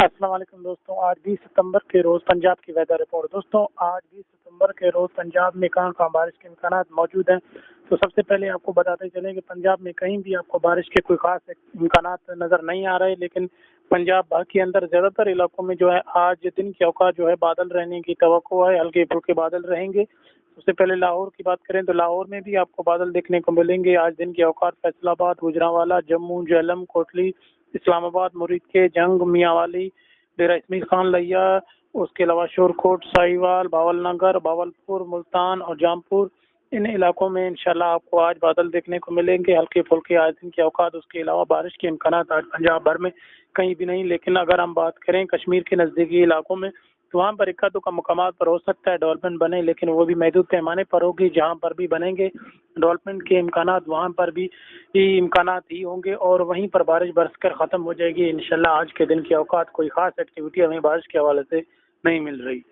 अस्सलाम वालेकुम दोस्तों। आज 20 सितंबर के रोज़ पंजाब की वेदर रिपोर्ट। दोस्तों आज 20 सितंबर के रोज़ पंजाब में कहाँ-कहाँ बारिश के इम्कानात मौजूद हैं। तो सबसे पहले आपको बताते चलें कि पंजाब में कहीं भी आपको बारिश के कोई ख़ास इम्कानात नज़र नहीं आ रहे, लेकिन पंजाब बाकी अंदर ज़्यादातर इलाकों में जो है आज दिन के औकात जो है बादल रहने की तवक्को है, हल्के-फुल्के बादल रहेंगे। सबसे पहले लाहौर की बात करें तो लाहौर में भी आपको बादल देखने को मिलेंगे। आज दिन के औकात फैसलाबाद, गुजरांवाला, जम्मू, झेलम, कोटली, इस्लामाबाद, मुरीद जंग, मियांवाली, डेरा इसमाइल खान लिया, उसके अलावा शोरकोट, साहिवाल, भावलनगर, भावलपुर, मुल्तान और जामपुर, इन इलाकों में इंशाल्लाह आपको आज बादल देखने को मिलेंगे, हल्के-फुल्के आज दिन के औकात। उसके अलावा बारिश के इम्कानात आज पंजाब भर में कहीं भी नहीं। लेकिन अगर हम बात करें कश्मीर के नज़दीकी इलाकों में, तो वहाँ पर इक्का-दुक्का मकामात पर हो सकता है डॉल्फिन बने, लेकिन वो भी महदूद पैमाने पर होगी। जहाँ पर भी बनेंगे डॉल्फिन के इम्कानात वहाँ पर भी इम्कानात ही होंगे और वहीं पर बारिश बरसकर ख़त्म हो जाएगी इंशाल्लाह। आज के दिन के औकात कोई ख़ास एक्टिविटी हमें बारिश के हवाले से नहीं मिल रही।